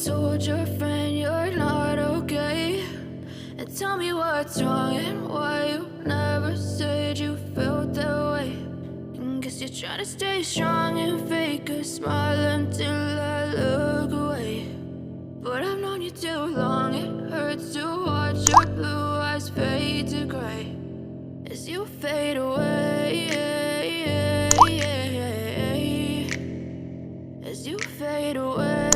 told your friend you're not okay? And tell me what's wrong and why you never said you felt that way. And guess you're trying to stay strong and fake a smile until I look away. But I've known you too long, it hurts to watch your blue eyes fade to gray as you fade away, as you fade away.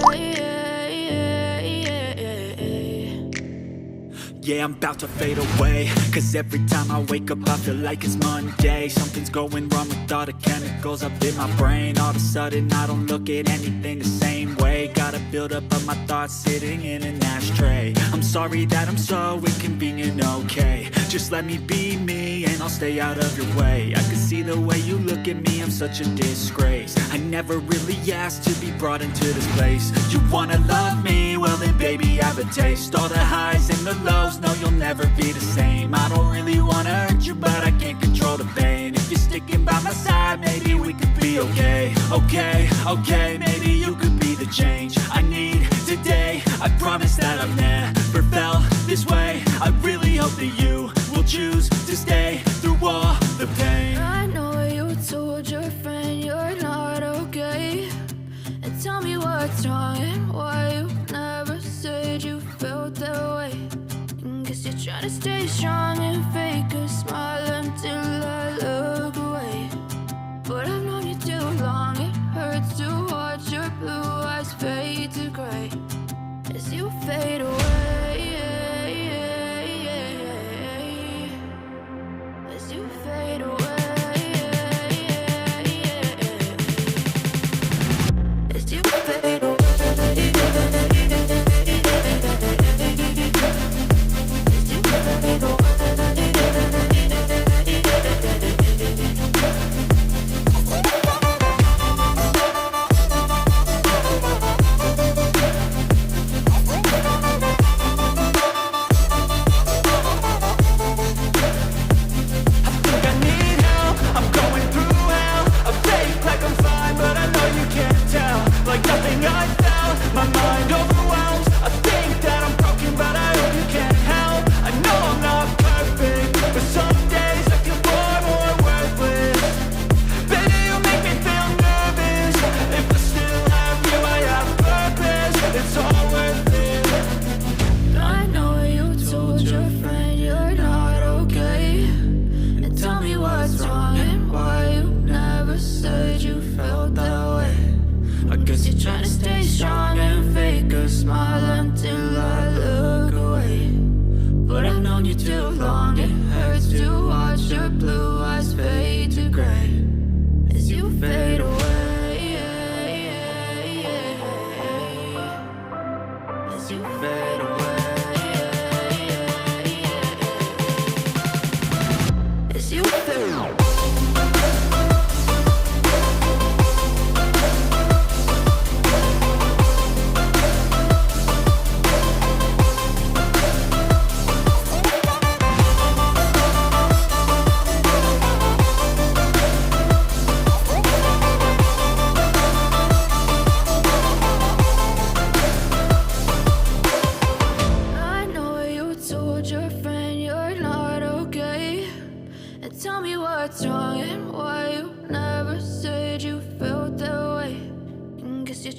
Yeah, I'm about to fade away, cause every time I wake up I feel like it's Monday. Something's going wrong with all the chemicals up in my brain. All of a sudden I don't look at anything the same way. Got a buildup of my thoughts sitting in an ashtray. I'm sorry that I'm so inconvenient, okay? Just let me be me and I'll stay out of your way. I can see the way you look at me, I'm such a disgrace. I never really asked to be brought into this place. You wanna love me? Well then baby I have a taste. All the highs and the lows, no you'll never be the same. I don't really wanna hurt you but I can't control the pain. If you're sticking by my side maybe we could be okay. Okay, maybe you could be the change I need today. I promise that I've never felt this way. I really hope that you will choose to stay through all the pain. I know you told your friend you're not okay. And tell me what's wrong and why you never said you felt that way. And guess you're trying to stay strong and fake a smile until I look away. But I've known you too long, it hurts to watch your blue eyes fade to gray as you fade away, as you fade away, as you fade away.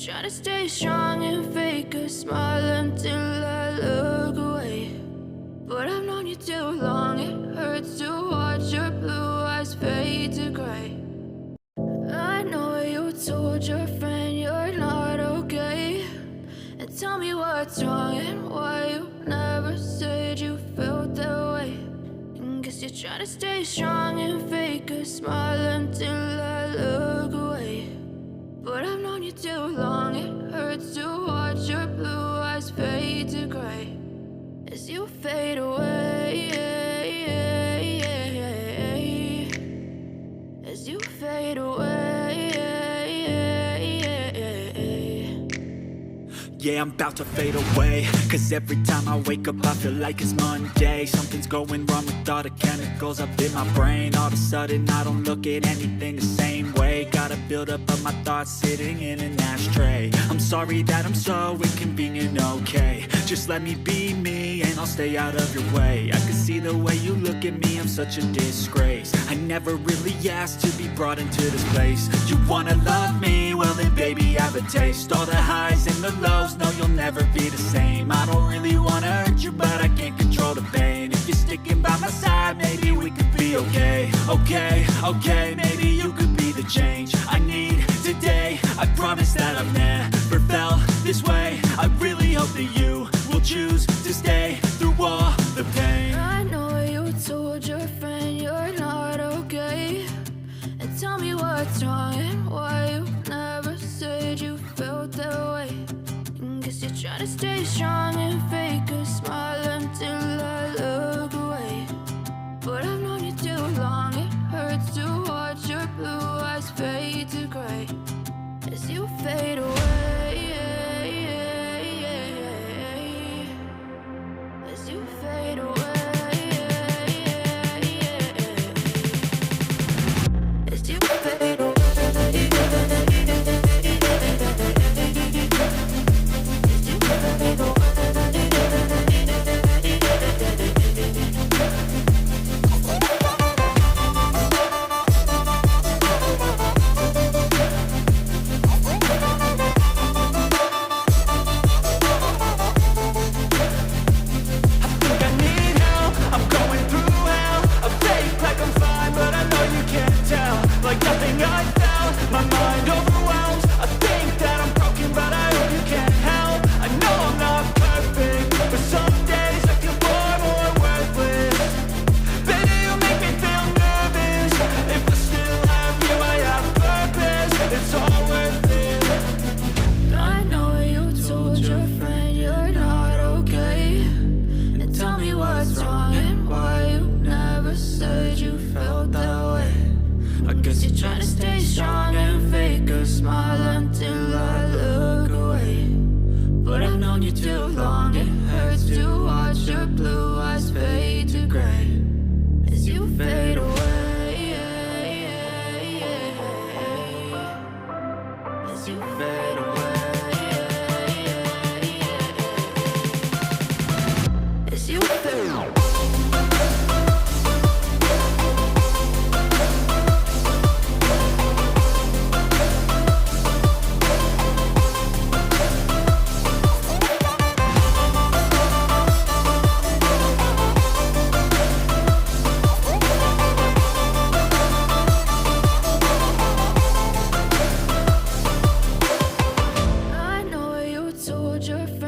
Try to stay strong and fake a smile until I look away. But I've known you too long, it hurts to watch your blue eyes fade to gray as you fade away, as you fade away. yeah, I'm about to fade away. Cause every time I wake up I feel like it's Monday. Something's going wrong with all the chemicals up in my brain. All of a sudden I don't look at anything the same way. Gotta build up of my thoughts sitting in an ashtray. I'm sorry that I'm so inconvenient, okay. Just let me be me and I'll stay out of your way. I can see the way you look at me, I'm such a disgrace. I never really asked to be brought into this place. You wanna love me? Well then baby, have a taste. All the highs and the lows, no you'll never be the same. I don't really wanna hurt you, but I can't control the pain. If you're sticking by my side, maybe we could be okay. Okay, maybe you could be the change I need today. I promise that I've never felt this way. I really hope that you will choose to stay through all the pain. I know you told your friend you're not okay, and tell me what's wrong and why you never said you felt that way. Guess you're trying to stay strong and fake a smile until I look away. But I've known you too long, it hurts to watch your blue eyes fade to gray as you fade away. As you fade away. As you fade away. Told your friend